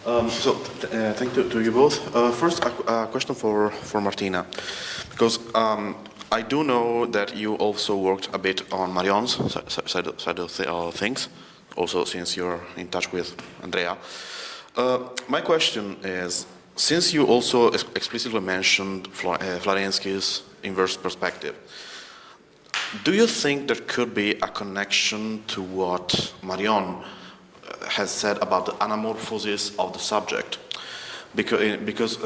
Thank you to you both. First, a question for Martina, because I do know that you also worked a bit on Marion's side of things, also since you're in touch with Andrea. My question is, since you also explicitly mentioned Florensky's inverse perspective, do you think there could be a connection to what Marion has said about the anamorphosis of the subject? Because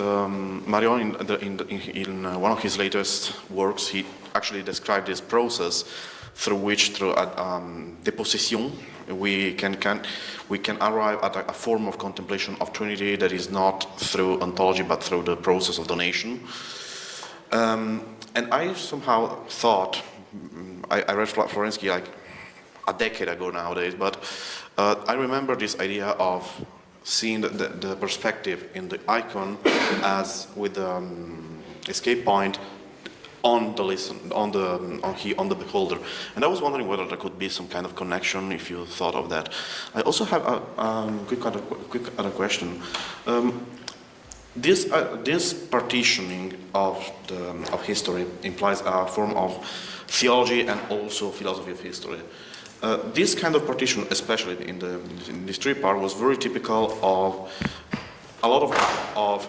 Marion, in one of his latest works, he actually described this process through which, through deposition, we can arrive at a form of contemplation of Trinity that is not through ontology but through the process of donation. And I somehow thought, I read Florensky like a decade ago nowadays, but I remember this idea of seeing the perspective in the icon as with the escape point on the beholder, and I was wondering whether there could be some kind of connection if you thought of that. I also have a quick other question. This partitioning of history implies a form of theology and also philosophy of history. This kind of partition, especially in this three part, was very typical of a lot of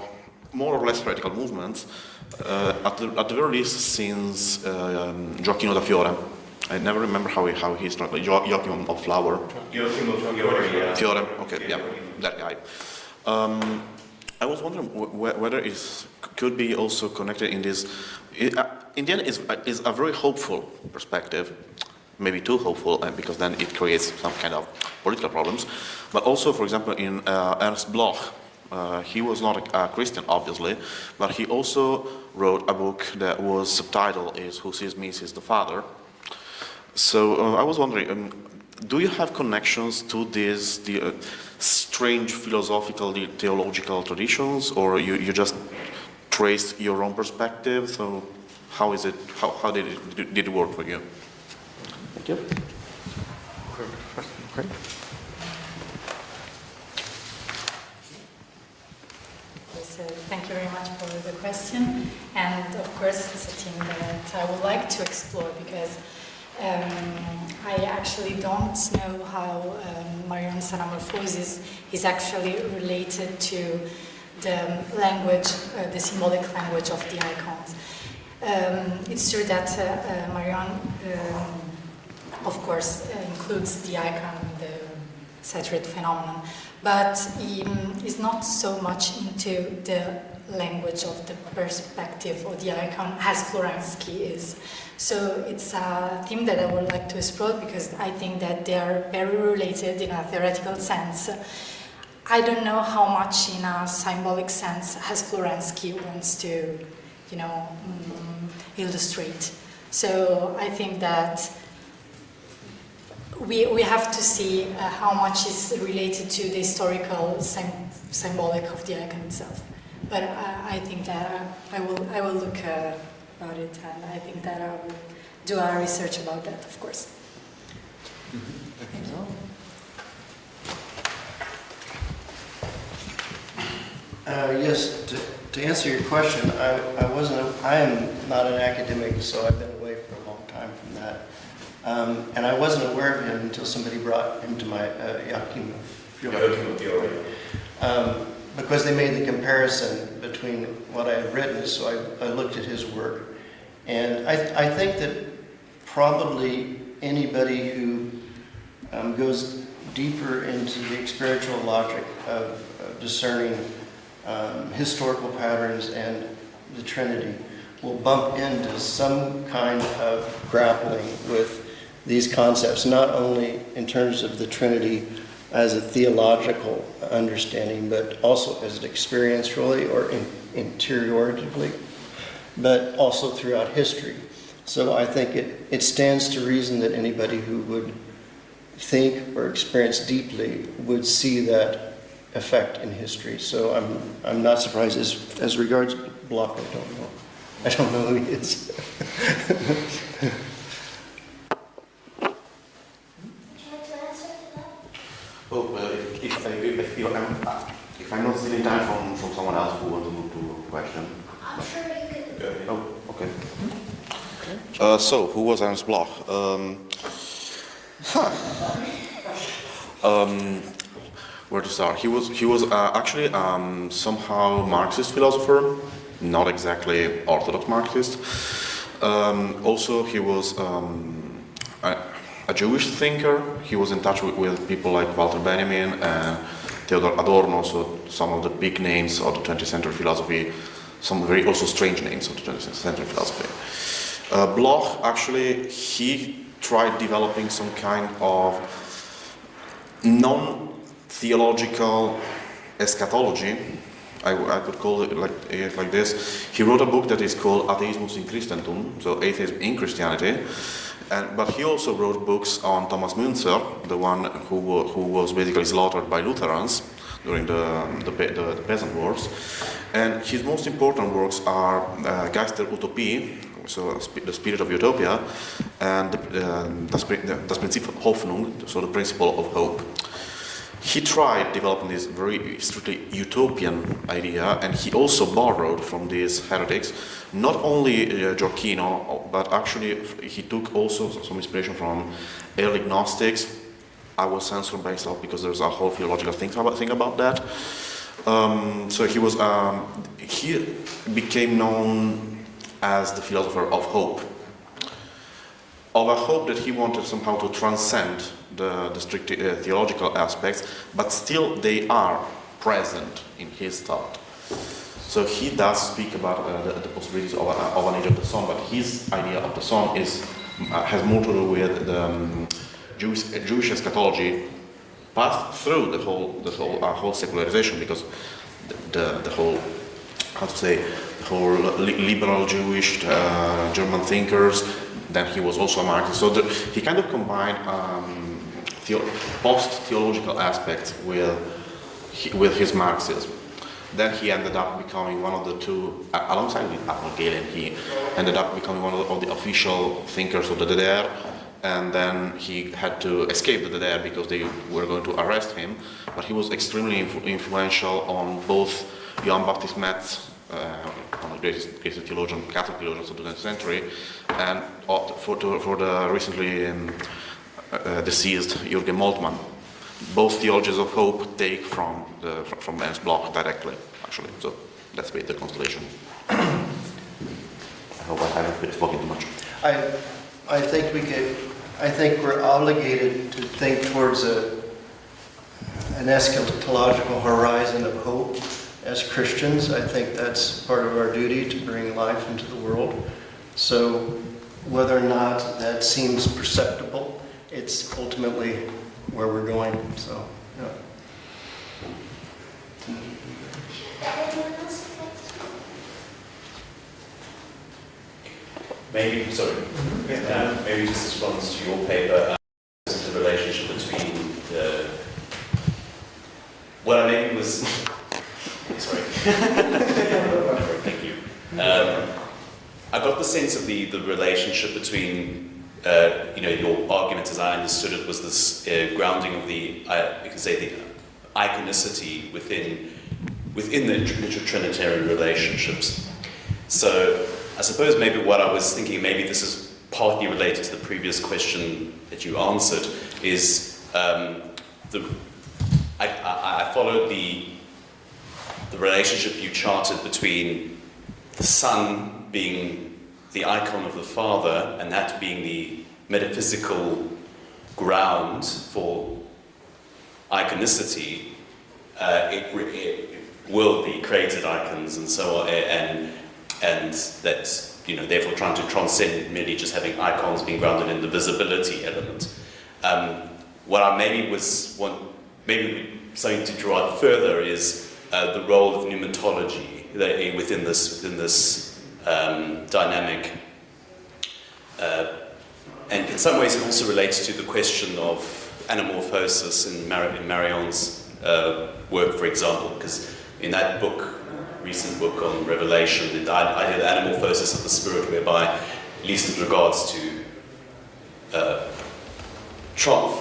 more or less heretical movements, at the very least since Gioacchino da Fiore. I never remember how he's not like Gioacchino of Flower. Gioacchino Fiore. Fiore, okay, yeah, that guy. I was wondering whether it could be also connected in this. In the end, is a very hopeful perspective. Maybe too hopeful, because then it creates some kind of political problems. But also, for example, in Ernst Bloch, he was not a Christian, obviously, but he also wrote a book that was subtitled is "Who Sees Me Sees the Father." So I was wondering, do you have connections to these strange philosophical, theological traditions, or you just trace your own perspective? So how is it? How did it work for you? Thank you. Okay. So thank you very much for the question. And of course, it's a theme that I would like to explore because I actually don't know how Marion's anamorphosis is actually related to the language, the symbolic language of the icons. It's true that Marion of course, includes the icon, the saturated phenomenon, but he is not so much into the language of the perspective of the icon as Florensky is. So it's a theme that I would like to explore because I think that they are very related in a theoretical sense. I don't know how much in a symbolic sense as Florensky wants to, illustrate. So I think that we have to see how much is related to the historical symbolic of the icon itself. But I think that I will look about it, and I think that I will do our research about that, of course. Thank you. Yes, to answer your question, I am not an academic, so I've been away for a long time from that. And I wasn't aware of him until somebody brought him to my Gioacchino Fiore. Because they made the comparison between what I had written, so I looked at his work. And I think that probably anybody who goes deeper into the experiential logic of discerning historical patterns and the Trinity will bump into some kind of grappling with these concepts, not only in terms of the Trinity as a theological understanding, but also as an experientially or interioritatively, but also throughout history. So I think it stands to reason that anybody who would think or experience deeply would see that effect in history. So I'm not surprised. As regards Bloch, I don't know who he is. Well, if I feel If I'm not stealing time from someone else who wants to move to a question. I'm sure you can. Oh, okay. So, who was Ernst Bloch? Where to start? He was actually somehow Marxist philosopher, not exactly orthodox Marxist. Also, he was a Jewish thinker. He was in touch with people like Walter Benjamin and Theodor Adorno, so some of the big names of the 20th century philosophy, some very also strange names of the 20th century philosophy. Bloch, actually, he tried developing some kind of non-theological eschatology. I could call it like this. He wrote a book that is called Atheismus in Christentum, so atheism in Christianity. But he also wrote books on Thomas Müntzer, the one who was basically slaughtered by Lutherans during the Peasant Wars. And his most important works are Geist der Utopie, so the spirit of utopia, and das Prinzip Hoffnung, so the principle of hope. He tried developing this very strictly utopian idea, and he also borrowed from these heretics, not only Giorchino, but actually he took also some inspiration from early Gnostics. I will censor myself because there's a whole theological thing about that. So he became known as the philosopher of hope. Of a hope that he wanted somehow to transcend the strict theological aspects, but still they are present in his thought. So he does speak about the possibilities of an age of the sun, but his idea of the sun has more to do with the Jewish eschatology passed through the whole secularization, because the whole liberal Jewish German thinkers. Then he was also a Marxist. So he kind of combined post-theological aspects with his Marxism. Then he ended up becoming one of the two, alongside with Arnold Gehlen, he ended up becoming one of the official thinkers of the DDR. And then he had to escape the DDR because they were going to arrest him. But he was extremely influential on both Johann Baptist Metz, one of the greatest Catholic theologians of the 20th century, and for the recently deceased Jürgen Moltmann. Both theologians of hope take from Ernst Bloch directly, actually. So that's the constellation. I hope I haven't spoken too much. I think we're obligated to think towards an eschatological horizon of hope. As Christians, I think that's part of our duty, to bring life into the world. So whether or not that seems perceptible, it's ultimately where we're going. So, yeah. Maybe just response to your paper, the relationship between what I maybe was. Sorry. Thank you. I got the sense of the relationship between, your argument, as I understood it, was this grounding of the iconicity within the Trinitarian relationships. So I suppose maybe what I was thinking, maybe this is partly related to the previous question that you answered, is I followed the relationship you charted between the Son being the icon of the Father, and that being the metaphysical ground for iconicity. It will be created icons and so on, and that's therefore trying to transcend merely just having icons being grounded in the visibility element. What I maybe something to draw out further is the role of pneumatology within this dynamic, and in some ways it also relates to the question of anamorphosis in Marion's work, for example, because in that book, recent book on Revelation, the idea of anamorphosis of the spirit, whereby, at least in regards to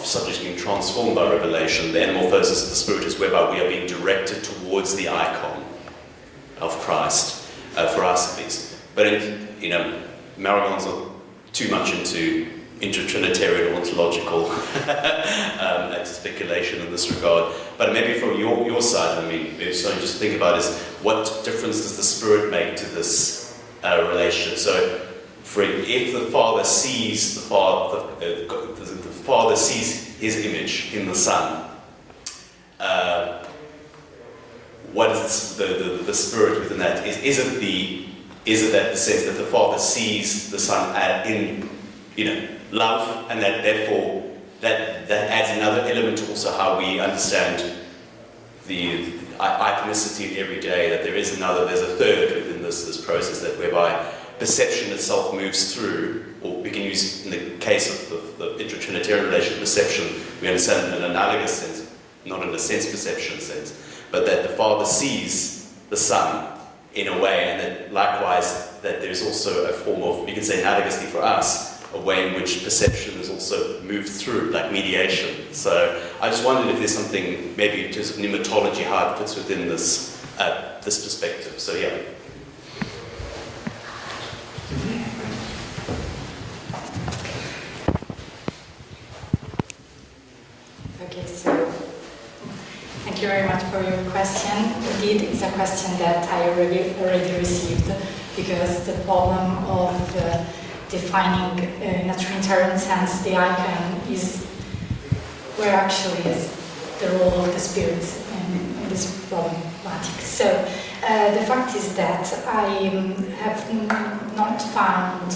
subjects being transformed by revelation, the anamorphosis of the Spirit is whereby we are being directed towards the icon of Christ, for us at least. But Marianne's not too much into Trinitarian ontological speculation in this regard. But maybe from your side, maybe something just to think about is what difference does the Spirit make to this relationship? So, if the Father sees the Father sees His image in the Son, what is the Spirit within that? Is it that the sense that the Father sees the Son in love, and that therefore that adds another element to also how we understand the iconicity in every day, that there's a third within this process, that whereby perception itself moves through, or we can use in the case of the inter-Trinitarian relation, perception, we understand in an analogous sense, not in a sense perception sense, but that the Father sees the Son in a way, and that likewise that there's also a form of, you can say analogously for us, a way in which perception is also moved through, like mediation. So I just wondered if there's something, maybe in terms of pneumatology, how it fits within this perspective. So yeah. Okay, so thank you very much for your question. Indeed, it's a question that I already received, because the problem of defining in a Trinitarian sense the icon is where actually is the role of the Spirit in this problematic. So the fact is that I have not found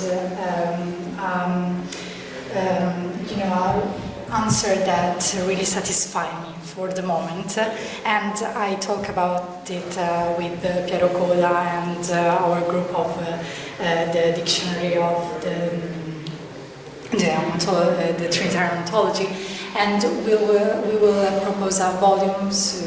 answer that really satisfy me for the moment, and I talk about it with Piero Coda and our group of the dictionary of the Trinitarian Ontology, and we will propose our volumes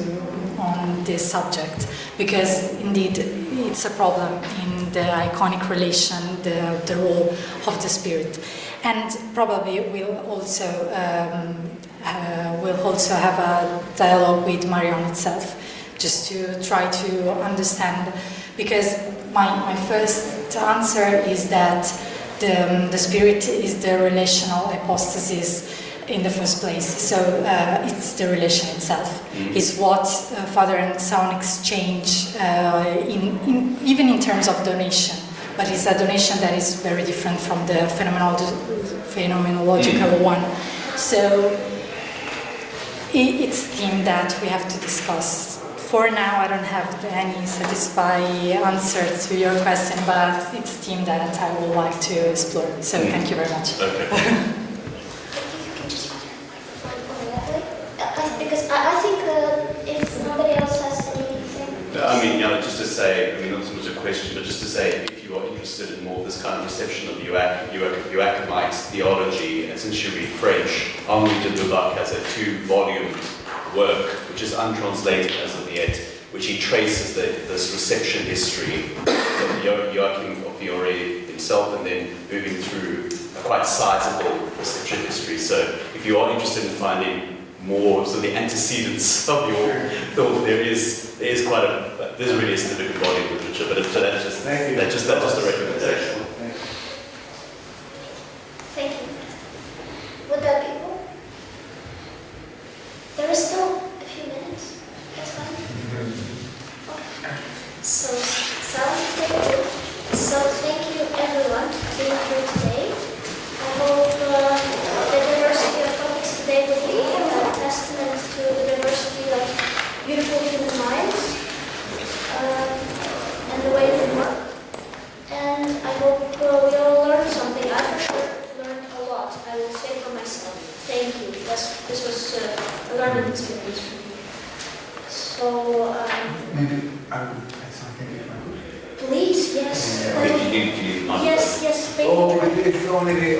on this subject, because indeed it's a problem in the iconic relation, the role of the Spirit. And probably we'll also have a dialogue with Marianne itself, just to try to understand, because my first answer is that the Spirit is the relational hypostasis in the first place. So it's the relation itself. It's what Father and Son exchange, even in terms of donation. But it's a donation that is very different from the phenomenological one. So it's a theme that we have to discuss. For now, I don't have any satisfying answer to your question, but it's a theme that I would like to explore. So thank you very much. Okay. Because I think if nobody else has anything... just to say, not so much a question, but just to say, if you are interested in more of this kind of reception of Joachimite theology, and since you read French, Henri de Lubac has a 2-volume work, which is untranslated as of yet, which he traces this reception history of Joachim of Fiore himself, and then moving through a quite sizable reception history. So if you are interested in finding more of the antecedents of your thought, there's really a significant body of literature, but that's just a recommendation. Thank you. Would that be all? There is still a few minutes. That's fine. Okay. So thank you everyone for being here today. I hope the diversity of topics today will be a testament to the diversity of beautiful human minds and the way they work. And I hope we all learned something. I for sure learned a lot, I will say for myself. Thank you. This was a learning experience for me. So maybe I would add something if I could. Please, yes. Yes, thank you. Oh, it's only the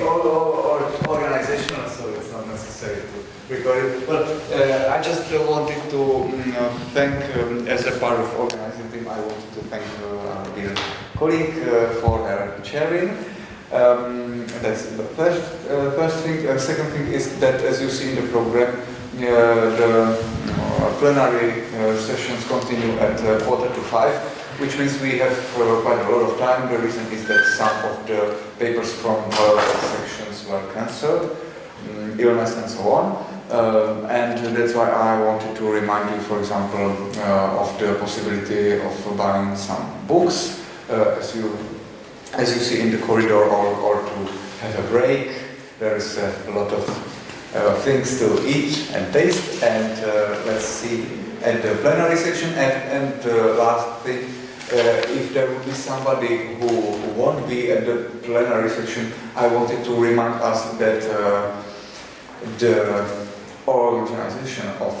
organizational, so it's not necessary to record it. But I just wanted to thank, as a part of organizing team, I wanted to thank our dear colleague for her sharing. That's the first thing. Second thing is that, as you see in the program, the plenary sessions continue at 4:45, which means we have quite a lot of time. The reason is that some of the papers from sections were cancelled, illness and so on. And that's why I wanted to remind you, for example, of the possibility of buying some books, as you see in the corridor, or to have a break. There is a lot of things to eat and taste, and let's see at the plenary section. And the last thing, if there would be somebody who won't be at the plenary section, I wanted to remind us that the organization of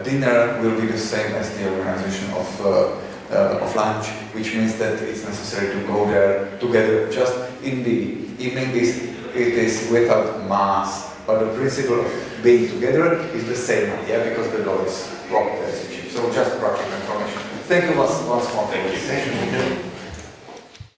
dinner will be the same as the organization of lunch, which means that it's necessary to go there together. Just in the evening, it is without mass, but the principle of being together is the same, because the door is locked as it is. So just practical information. Thank you once more. Thank you.